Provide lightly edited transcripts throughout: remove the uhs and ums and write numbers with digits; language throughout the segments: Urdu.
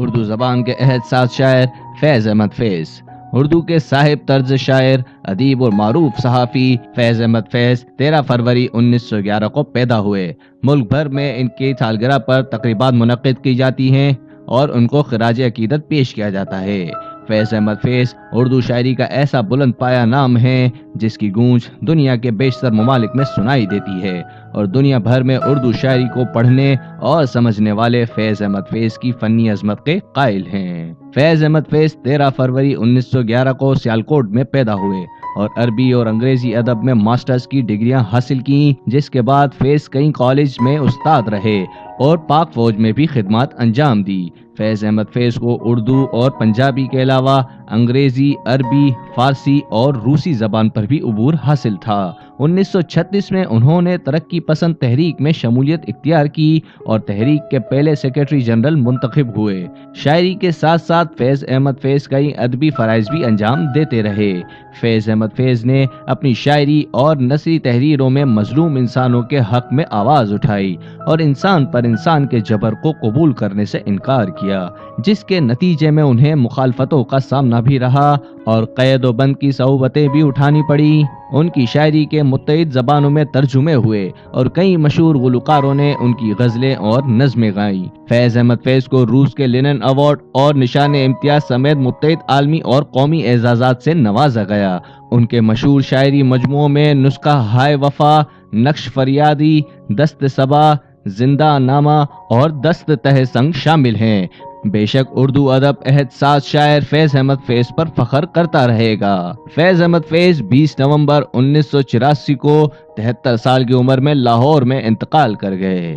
اردو زبان کے عہد ساز شاعر فیض احمد فیض۔ اردو کے صاحب طرز شاعر، ادیب اور معروف صحافی فیض احمد فیض 13 فروری 1911 کو پیدا ہوئے۔ ملک بھر میں ان کی سالگرہ پر تقریبات منعقد کی جاتی ہیں اور ان کو خراج عقیدت پیش کیا جاتا ہے۔ فیض احمد فیض اردو شاعری کا ایسا بلند پایہ نام ہے جس کی گونج دنیا کے بیشتر ممالک میں سنائی دیتی ہے، اور دنیا بھر میں اردو شاعری کو پڑھنے اور سمجھنے والے فیض احمد فیض کی فنی عظمت کے قائل ہیں۔ فیض احمد فیض 13 فروری 1911 کو سیالکوٹ میں پیدا ہوئے اور عربی اور انگریزی ادب میں ماسٹرز کی ڈگریاں حاصل کیں، جس کے بعد فیض کئی کالج میں استاد رہے اور پاک فوج میں بھی خدمات انجام دی۔ فیض احمد فیض کو اردو اور پنجابی کے علاوہ انگریزی، عربی، فارسی اور روسی زبان پر بھی عبور حاصل تھا۔ 1936 میں انہوں نے ترقی پسند تحریک میں شمولیت اختیار کی اور تحریک کے پہلے سیکریٹری جنرل منتخب ہوئے۔ شاعری کے ساتھ ساتھ فیض احمد فیض کئی ادبی فرائض بھی انجام دیتے رہے۔ فیض احمد فیض نے اپنی شاعری اور نثری تحریروں میں مظلوم انسانوں کے حق میں آواز اٹھائی اور انسان پر انسان کے جبر کو قبول کرنے سے انکار کیا، جس کے نتیجے میں انہیں مخالفتوں کا سامنا بھی رہا اور قید و بند کی صعوبتیں بھی اٹھانی پڑی۔ ان کی شاعری کے متعدد زبانوں میں ترجمے ہوئے اور کئی مشہور گلوکاروں نے ان کی غزلیں اور نظمیں گائیں۔ فیض احمد فیض کو روس کے لینن ایوارڈ اور نشان امتیاز سمیت متعدد عالمی اور قومی اعزازات سے نوازا گیا۔ ان کے مشہور شاعری مجموعوں میں نسخہ ہائے وفا، نقش فریادی، دست صبا، زندہ نامہ اور دست تہ سنگ شامل ہیں۔ بے شک اردو ادب عہد ساز شاعر فیض احمد فیض پر فخر کرتا رہے گا۔ فیض احمد فیض 20 نومبر 1984 کو 73 سال کی عمر میں لاہور میں انتقال کر گئے۔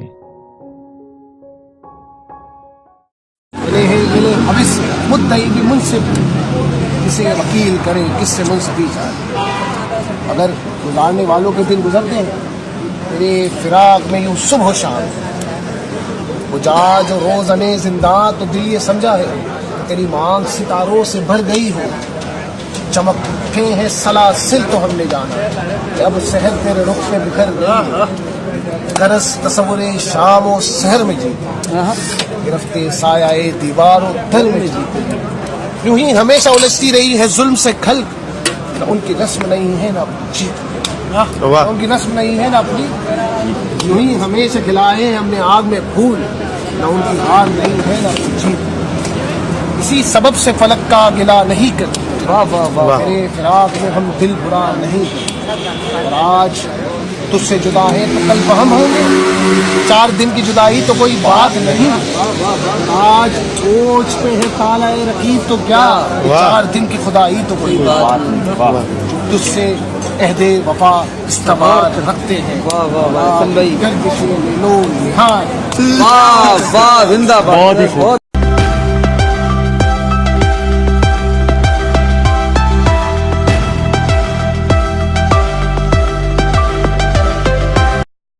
اب اس مدعی کی منصف کسے وکیل کرے، کس سے منصفی چاہے، اگر گزارنے والوں کے دن گزرتے ہیں تیرے فراق میں یوں صبح و شام، وہ جا جو روزنے زندہ تو دل یہ سمجھا ہے تیری مانگ ستاروں سے بھر گئی ہو، چمک اٹھے ہیں سلاسل تو ہم نے جانا، اب سحر تیرے رخ میں بکھر گئی، غرض تصور شام و سحر میں جیتے، گرفتے سایہ دیوار و در میں جیتے، یوں ہی ہمیشہ الجھتی رہی ہے ظلم سے کھلک، نہ ان کی رسم نہیں ہے نہ جیت، ان کی نسم نہیں ہے نہ اپنی، یوں ہی ہمیشہ کھلائے ہم نے آگ میں پھول، نہ ان کی ہار نہیں ہے نہ جیت، اسی سبب سے فلک کا گلہ نہیں کرتے، تیرے فراق میں ہم دل برا نہیں کرتے، اور آج تجھ سے جدا ہے تو کل ہم ہوں گے، 4 دن کی جدائی تو کوئی بات نہیں، آج اوج پہ ہے تالا رقیب تو کیا، 4 دن کی خدائی تو کوئی بات نہیں، تجھ سے عہد وفا استوار رکھتے ہیں، گردش لو نہار، واہ واہ زندہ باد۔